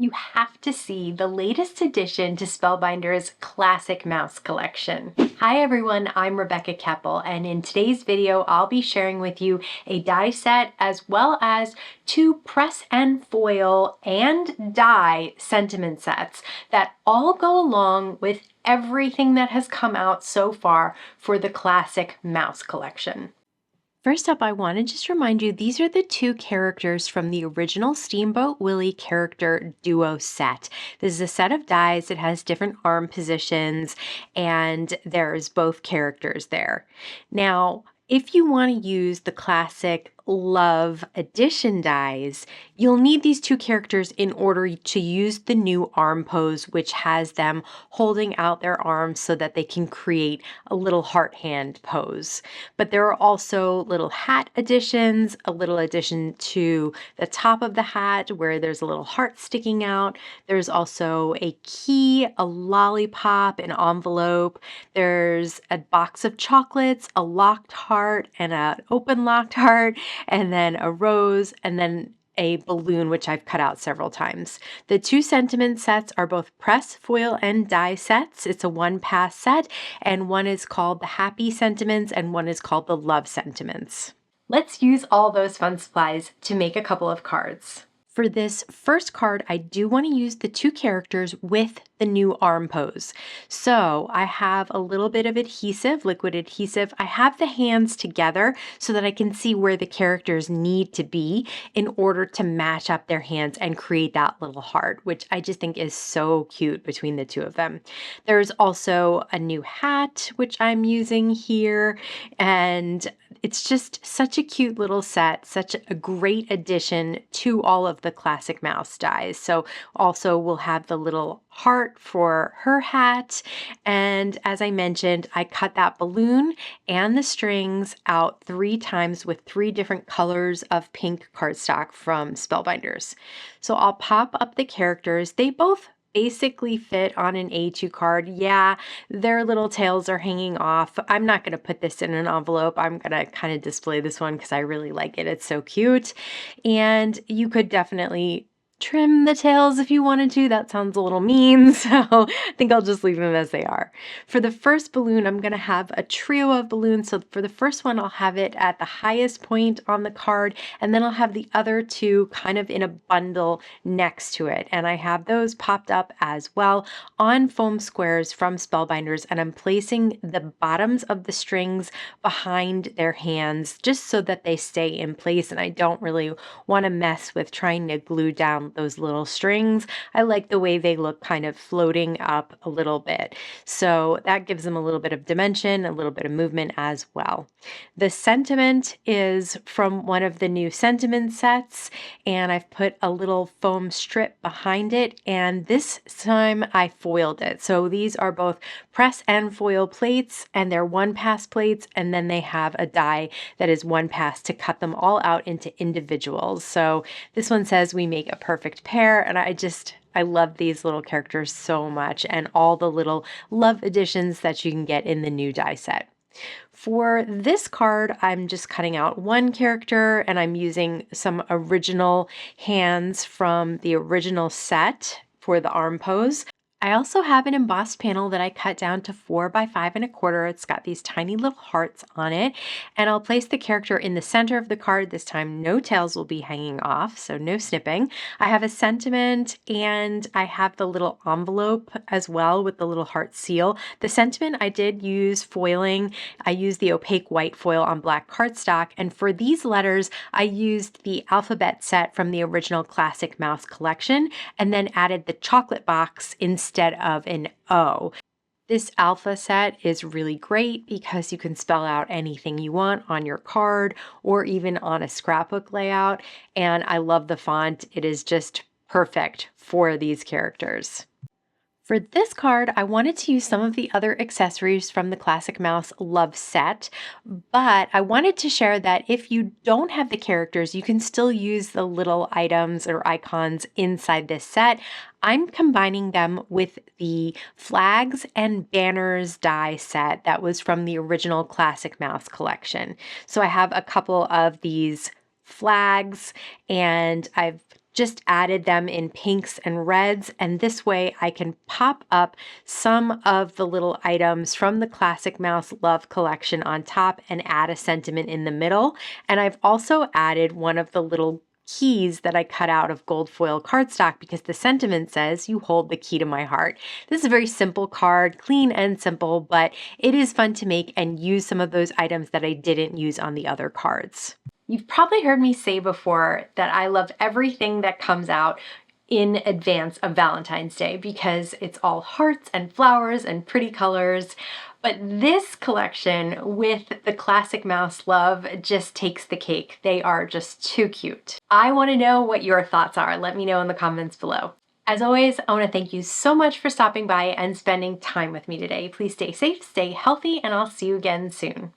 you have to see the latest addition to Spellbinders' Classic Mouse collection. Hi everyone, I'm Rebecca Keppel, and in today's video I'll be sharing with you a die set as well as two press and foil and die sentiment sets that all go along with everything that has come out so far for the Classic Mouse collection. First up, I want to just remind you, these are the two characters from the original Steamboat Willie character duo set. This is a set of dies. It has different arm positions, and there's both characters there. Now, if you want to use the classic Love Edition dies, you'll need these two characters in order to use the new arm pose, which has them holding out their arms so that they can create a little heart hand pose. But there are also little hat additions, a little addition to the top of the hat where there's a little heart sticking out. There's also a key, a lollipop, an envelope. There's a box of chocolates, a locked heart, and an open locked heart, and then a rose, and then a balloon, which I've cut out several times. The two sentiment sets are both press, foil, and die sets. It's a one-pass set, and one is called the Happy Sentiments, and one is called the Love Sentiments. Let's use all those fun supplies to make a couple of cards. For this first card, I do want to use the two characters with the new arm pose. So I have a little bit of adhesive, liquid adhesive. I have the hands together so that I can see where the characters need to be in order to match up their hands and create that little heart, which I just think is so cute between the two of them. There's also a new hat, which I'm using here, and it's just such a cute little set, such a great addition to all of the classic mouse dies. So also we'll have the little heart for her hat. And as I mentioned, I cut that balloon and the strings out 3 times with 3 different colors of pink cardstock from Spellbinders. So I'll pop up the characters. They both basically fit on an A2 card. Yeah, their little tails are hanging off. I'm not going to put this in an envelope. I'm going to kind of display this one because I really like it. It's so cute. And you could definitely trim the tails if you wanted to. That sounds a little mean, so I think I'll just leave them as they are. For the first balloon, I'm going to have a trio of balloons. So for the first one, I'll have it at the highest point on the card, and then I'll have the other two kind of in a bundle next to it. And I have those popped up as well on foam squares from Spellbinders, and I'm placing the bottoms of the strings behind their hands just so that they stay in place, and I don't really want to mess with trying to glue down those little strings. I like the way they look kind of floating up a little bit. So that gives them a little bit of dimension, a little bit of movement as well. The sentiment is from one of the new sentiment sets, and I've put a little foam strip behind it, and this time I foiled it. So these are both press and foil plates, and they're one-pass plates, and then they have a die that is one pass to cut them all out into individuals. So this one says we make a perfect pair, and I love these little characters so much, and all the little love additions that you can get in the new die set. For this card, I'm just cutting out one character, and I'm using some original hands from the original set for the arm pose. I also have an embossed panel that I cut down to 4 by 5 1/4. It's got these tiny little hearts on it, and I'll place the character in the center of the card. This time no tails will be hanging off, so no snipping. I have a sentiment, and I have the little envelope as well with the little heart seal. The sentiment I did use foiling. I used the opaque white foil on black cardstock, and for these letters I used the alphabet set from the original Classic Mouse collection and then added the chocolate box instead of an O. This alpha set is really great because you can spell out anything you want on your card or even on a scrapbook layout, and I love the font. It is just perfect for these characters. For this card, I wanted to use some of the other accessories from the Classic Mouse Love set, but I wanted to share that if you don't have the characters, you can still use the little items or icons inside this set. I'm combining them with the flags and banners die set that was from the original Classic Mouse collection. So I have a couple of these flags, and I've just added them in pinks and reds, and this way I can pop up some of the little items from the Classic Mouse Love collection on top and add a sentiment in the middle. And I've also added one of the little keys that I cut out of gold foil cardstock because the sentiment says, "You hold the key to my heart." This is a very simple card, clean and simple, but it is fun to make and use some of those items that I didn't use on the other cards. You've probably heard me say before that I love everything that comes out in advance of Valentine's Day because it's all hearts and flowers and pretty colors. But this collection with the Classic Mouse Love just takes the cake. They are just too cute. I want to know what your thoughts are. Let me know in the comments below. As always, I want to thank you so much for stopping by and spending time with me today. Please stay safe, stay healthy, and I'll see you again soon.